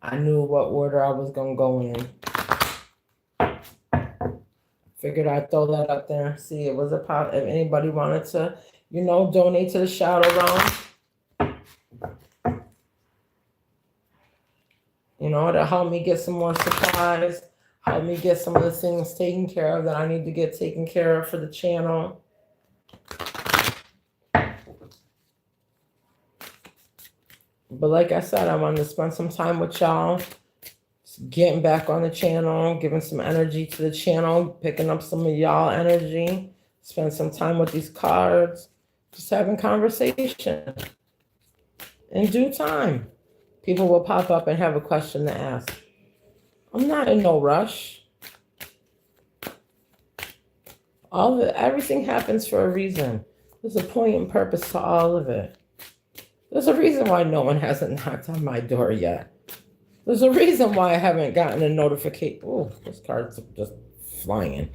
[SPEAKER 1] I knew what order I was going to go in. Figured I'd throw that up there. See, it was a pop. If anybody wanted to, donate to the Shadow Realm, to help me get some more supplies, help me get some of the things taken care of that I need to get taken care of for the channel. But like I said, I wanted to spend some time with y'all, getting back on the channel, giving some energy to the channel, picking up some of y'all energy, spend some time with these cards, just having conversation. In due time, people will pop up and have a question to ask. I'm not in no rush. Everything happens for a reason. There's a point and purpose to all of it. There's a reason why no one hasn't knocked on my door yet. There's a reason why I haven't gotten a notification. Oh, this card's just flying.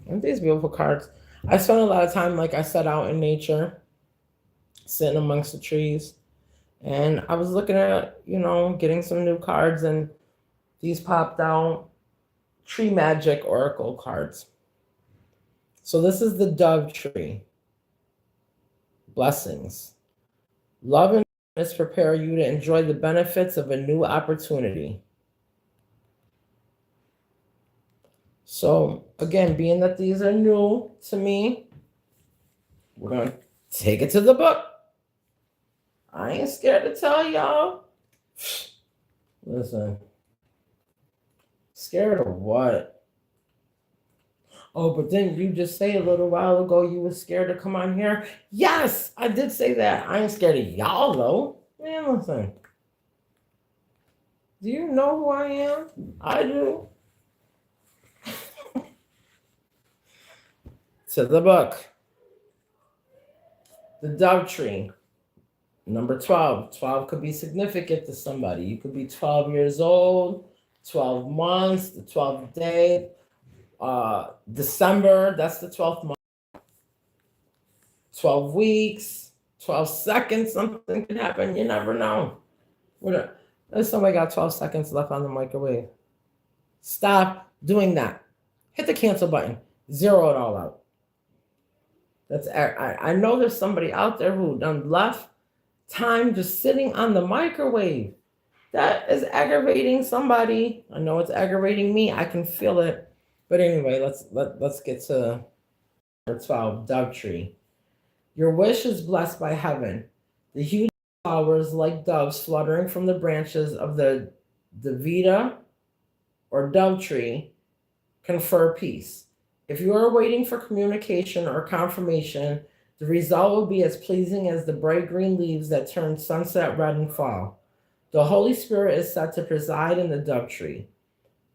[SPEAKER 1] Aren't these beautiful cards? I spend a lot of time, like I said, out in nature, sitting amongst the trees. And I was looking at, getting some new cards, and these popped out. Tree Magic Oracle cards. So this is the Dove Tree. Blessings. Love and kindness prepare you to enjoy the benefits of a new opportunity. So again, being that these are new to me, we're going to take it to the book. I ain't scared to tell y'all. Listen. Scared of what? Oh, but didn't you just say a little while ago you were scared to come on here? Yes, I did say that. I ain't scared of y'all, though. Man, listen. Do you know who I am? I do. To the book. The Dove Tree. Number 12. 12 could be significant to somebody. You could be 12 years old, 12 months, the 12th day. December, that's the 12th month. 12 weeks, 12 seconds, something can happen. You never know. Somebody got 12 seconds left on the microwave. Stop doing that. Hit the cancel button. Zero it all out. I know there's somebody out there who done left time just sitting on the microwave. That is aggravating somebody. I know it's aggravating me. I can feel it. But anyway, let's get to number 12, Dove Tree. Your wish is blessed by heaven. The huge flowers, like doves fluttering from the branches of the Davida or Dove Tree, confer peace. If you are waiting for communication or confirmation, the result will be as pleasing as the bright green leaves that turn sunset red in fall. The Holy Spirit is said to preside in the Dove Tree.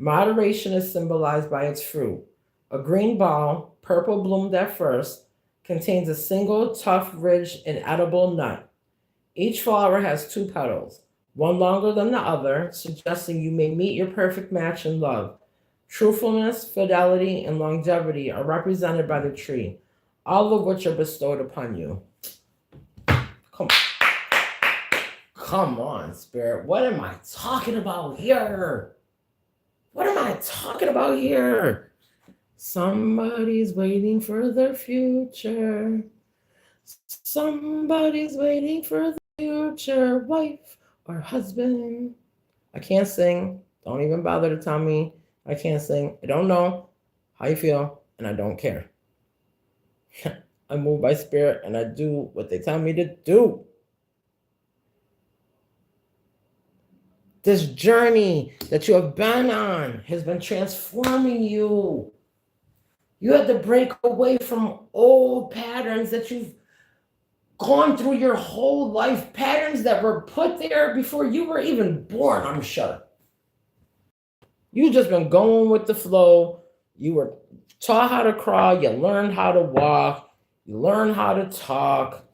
[SPEAKER 1] Moderation is symbolized by its fruit. A green ball, purple bloomed at first, contains a single tough, ridged, and edible nut. Each flower has 2 petals, one longer than the other, suggesting you may meet your perfect match in love. Truthfulness, fidelity, and longevity are represented by the tree, all of which are bestowed upon you. Come on, Spirit. What am I talking about here? What am I talking about here? Somebody's waiting for their future. Somebody's waiting for the future wife or husband. I can't sing. Don't even bother to tell me I can't sing. I don't know how you feel, and I don't care. I move by spirit, and I do what they tell me to do. This journey that you have been on has been transforming you. You had to break away from old patterns that you've gone through your whole life, patterns that were put there before you were even born, I'm sure. You've just been going with the flow. You were taught how to crawl. You learned how to walk. You learned how to talk.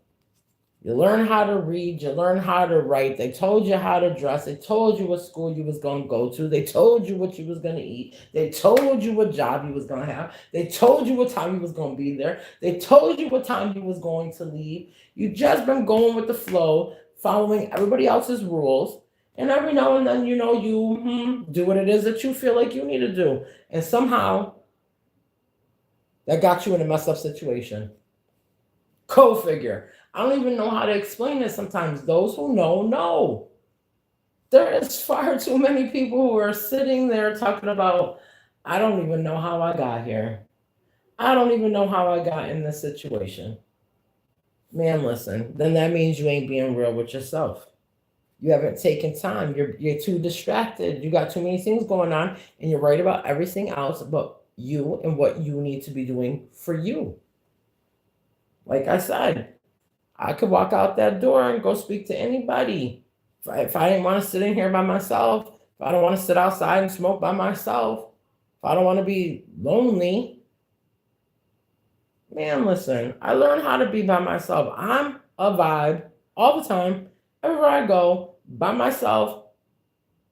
[SPEAKER 1] You learn how to read, you learn how to write. They told you how to dress. They told you what school you was going to go to. They told you what you was going to eat. They told you what job you was going to have. They told you what time you was going to be there. They told you what time you was going to leave. You just been going with the flow, following everybody else's rules. And every now and then, you do what it is that you feel like you need to do. And somehow, that got you in a messed up situation. Go figure. I don't even know how to explain it sometimes. Those who know. There is far too many people who are sitting there talking about, I don't even know how I got here. I don't even know how I got in this situation. Man, listen, then that means you ain't being real with yourself. You haven't taken time. You're too distracted. You got too many things going on, and you're right about everything else but you and what you need to be doing for you. Like I said, I could walk out that door and go speak to anybody. If I didn't want to sit in here by myself, if I don't want to sit outside and smoke by myself, if I don't want to be lonely, man, listen, I learned how to be by myself. I'm a vibe all the time, everywhere I go, by myself,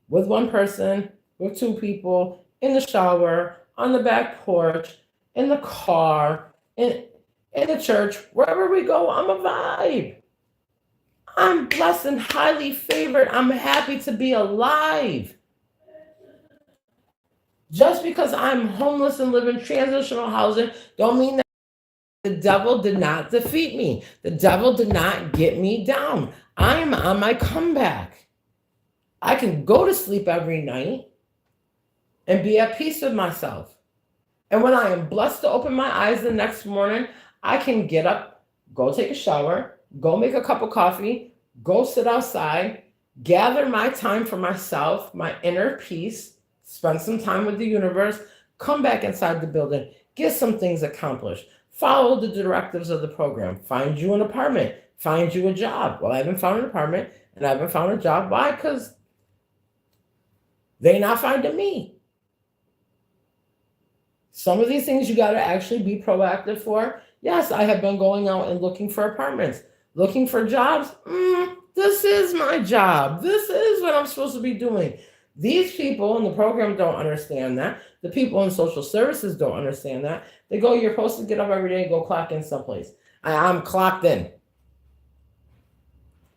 [SPEAKER 1] with one person, with two people, in the shower, on the back porch, in the car, in the church, wherever we go, I'm a vibe. I'm blessed and highly favored. I'm happy to be alive. Just because I'm homeless and live in transitional housing, don't mean that the devil did not defeat me. The devil did not get me down. I am on my comeback. I can go to sleep every night and be at peace with myself. And when I am blessed to open my eyes the next morning, I can get up, go take a shower, go make a cup of coffee, go sit outside, gather my time for myself, my inner peace, spend some time with the universe, come back inside the building, get some things accomplished, follow the directives of the program, find you an apartment, find you a job. Well, I haven't found an apartment and I haven't found a job. Why? Because they're not finding me. Some of these things you got to actually be proactive for. Yes, I have been going out and looking for apartments, looking for jobs. This is my job. This is what I'm supposed to be doing. These people in the program don't understand that. The people in social services don't understand that. They go, you're supposed to get up every day and go clock in someplace. I'm clocked in.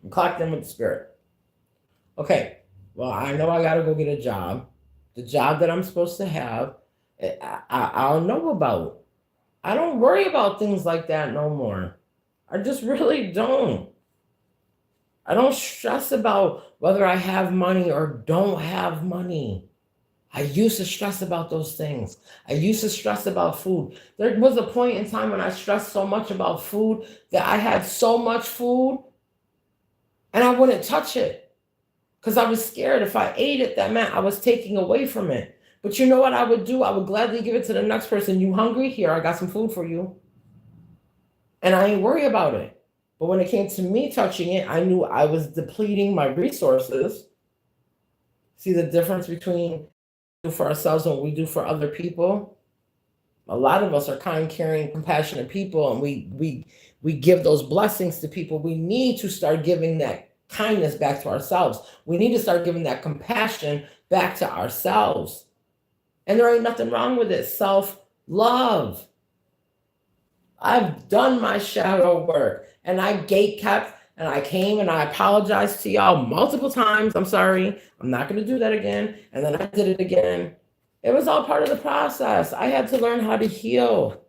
[SPEAKER 1] I'm clocked in with the spirit. Okay, well, I know I got to go get a job. The job that I'm supposed to have, I'll know about. I don't worry about things like that no more. I just really don't. I don't stress about whether I have money or don't have money. I used to stress about those things. I used to stress about food. There was a point in time when I stressed so much about food that I had so much food and I wouldn't touch it because I was scared if I ate it, that meant I was taking away from it. But you know what I would do? I would gladly give it to the next person. You hungry? Here, I got some food for you. And I ain't worry about it. But when it came to me touching it, I knew I was depleting my resources. See the difference between what we do for ourselves and what we do for other people? A lot of us are kind, caring, compassionate people, and we give those blessings to people. We need to start giving that kindness back to ourselves. We need to start giving that compassion back to ourselves. And there ain't nothing wrong with it. Self-love. I've done my shadow work and I gate kept And I came and I apologized to y'all multiple times. I'm sorry. I'm not going to do that again. And then I did it again. It was all part of the process. I had to learn how to heal.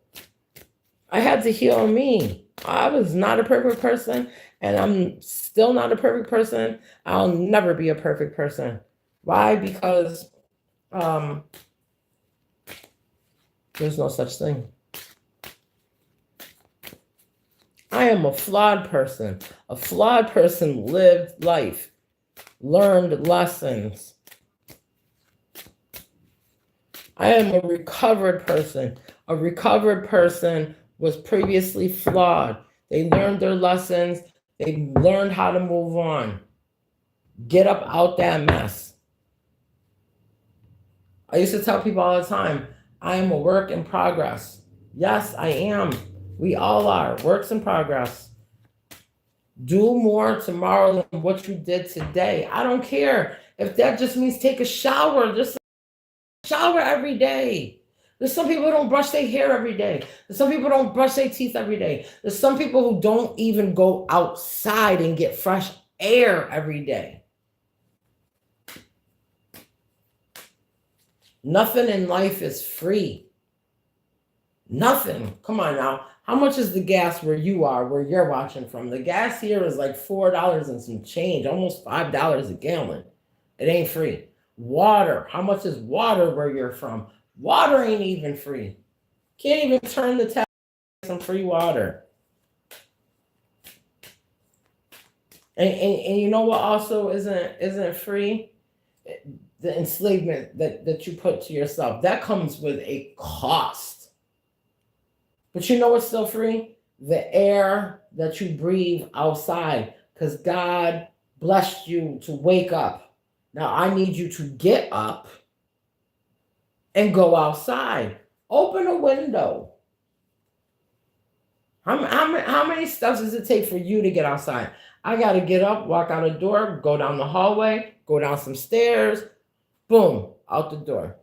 [SPEAKER 1] I had to heal me. I was not a perfect person, and I'm still not a perfect person. I'll never be a perfect person. Why? Because there's no such thing. I am a flawed person. A flawed person lived life, learned lessons. I am a recovered person. A recovered person was previously flawed. They learned their lessons. They learned how to move on. Get up out that mess. I used to tell people all the time, I am a work in progress. Yes, I am. We all are works in progress. Do more tomorrow than what you did today. I don't care if that just means take a shower. Just shower every day. There's some people who don't brush their hair every day. There's some people who don't brush their teeth every day. There's some people who don't even go outside and get fresh air every day. Nothing in life is free. Nothing. Come on now. How much is the gas where you are, where you're watching from? The gas here is like $4 and some change, almost $5 a gallon. It ain't free. Water. How much is water where you're from? Water ain't even free. Can't even turn the tap on some free water. And you know what also isn't free? The enslavement that you put to yourself. That comes with a cost. But you know what's still free? The air that you breathe outside. Because God blessed you to wake up. Now I need you to get up and go outside. Open a window. How many steps does it take for you to get outside? I got to get up, walk out a door, go down the hallway, go down some stairs, boom, out the door.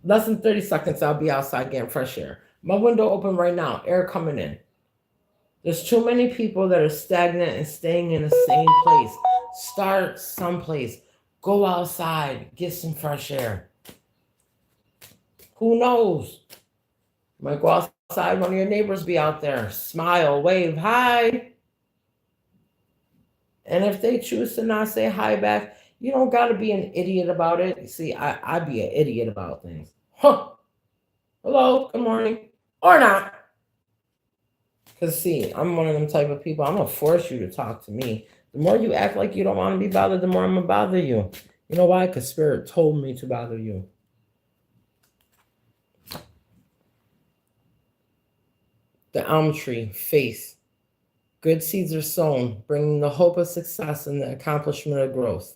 [SPEAKER 1] Less than 30 seconds, I'll be outside getting fresh air. My window open right now, air coming in. There's too many people that are stagnant and staying in the same place. Start someplace. Go outside, get some fresh air. Who knows? You might go outside, one of your neighbors be out there. Smile, wave, hi. And if they choose to not say hi back, you don't got to be an idiot about it. You see, I'd be an idiot about things. Huh. Hello, good morning. Or not. Because, see, I'm one of them type of people. I'm going to force you to talk to me. The more you act like you don't want to be bothered, the more I'm going to bother you. You know why? Because Spirit told me to bother you. The elm tree, faith. Good seeds are sown, bringing the hope of success and the accomplishment of growth.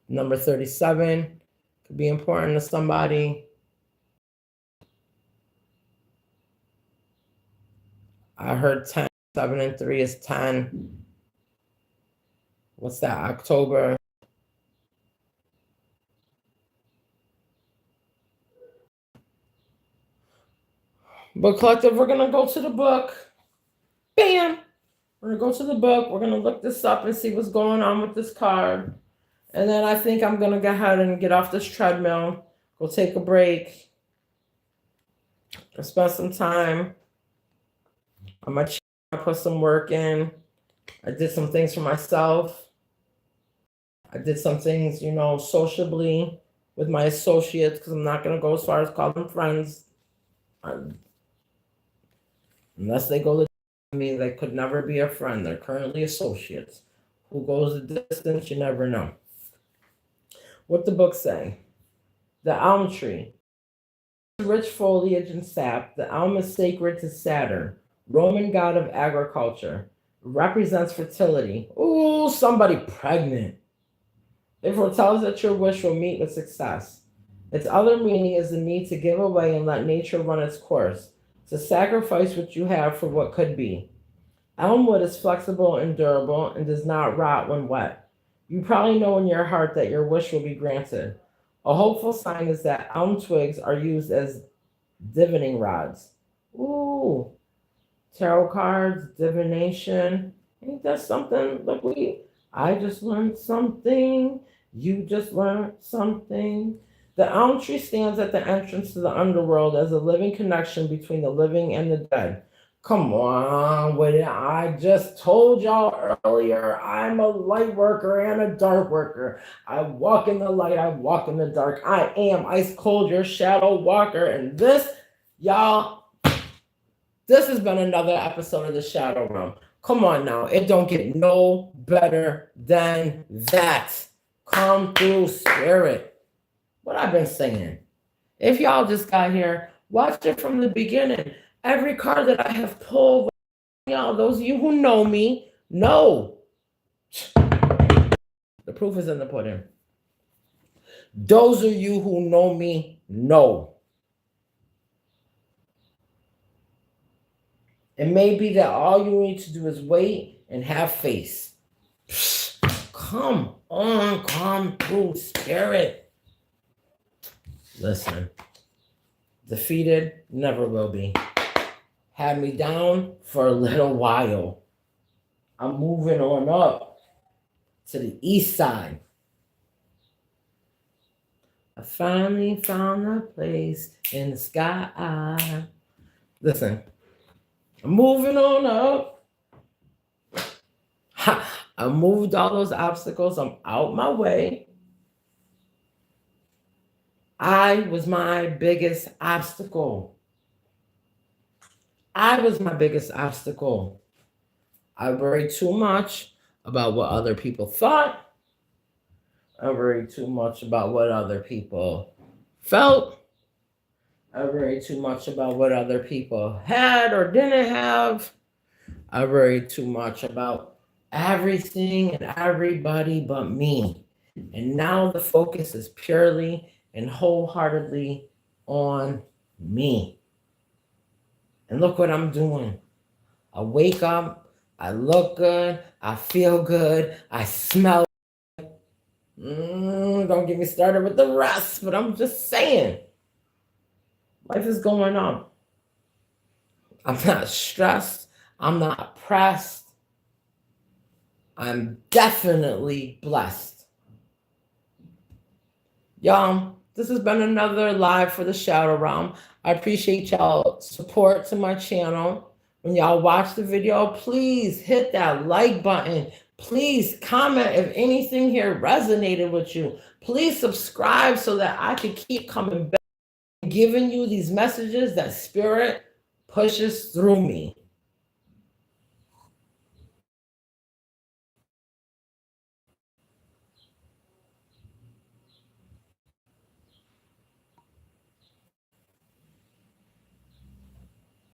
[SPEAKER 1] Number 37 could be important to somebody. I heard 10, 7 and 3 is 10. What's that, October? Book Collective, we're going to go to the book. Bam! We're going to go to the book. We're going to look this up and see what's going on with this card. And then I think I'm going to go ahead and get off this treadmill, go take a break, spend some time on my channel, put some work in. I did some things for myself. I did some things, sociably with my associates, because I'm not going to go as far as call them friends. Unless they go to me, they could never be a friend. They're currently associates. Who goes the distance, you never know. What the book say? The elm tree. Rich foliage and sap, the elm is sacred to Saturn, Roman god of agriculture. It represents fertility. Ooh, somebody pregnant. It foretells that your wish will meet with success. Its other meaning is the need to give away and let nature run its course, to sacrifice what you have for what could be. Elm wood is flexible and durable and does not rot when wet. You probably know in your heart that your wish will be granted. A hopeful sign is that elm twigs are used as divining rods. Ooh. tarot cards, divination. Ain't that something? Look, I just learned something. You just learned something. The elm tree stands at the entrance to the underworld as a living connection between the living and the dead. Come on with it. I just told y'all earlier, I'm a light worker and a dark worker. I walk in the light, I walk in the dark. I am ice cold, your shadow walker. And this, y'all, this has been another episode of the Shadow Realm. Come on now, it don't get no better than that. Come through, spirit. What I've been saying. If y'all just got here, watch it from the beginning. Every card that I have pulled, y'all, those of you who know me, know. The proof is in the pudding. Those of you who know me, know. It may be that all you need to do is wait and have faith. Come on, come through, spirit. Listen, defeated, never will be. Had me down for a little while. I'm moving on up to the east side. I finally found a place in the sky. Listen, I'm moving on up. I moved all those obstacles. I'm out my way. I was my biggest obstacle. I was my biggest obstacle. I worried too much about what other people thought. I worried too much about what other people felt. I worried too much about what other people had or didn't have. I worried too much about everything and everybody but me. And now the focus is purely and wholeheartedly on me. And look what I'm doing. I wake up, I look good, I feel good, I smell good. Don't get me started with the rest, but I'm just saying. Life is going on. I'm not stressed. I'm not pressed. I'm definitely blessed. Y'all, this has been another live for the Shadow Realm. I appreciate y'all support to my channel. When y'all watch the video, please hit that like button. Please comment if anything here resonated with you. Please subscribe so that I can keep coming back and giving you these messages that spirit pushes through me.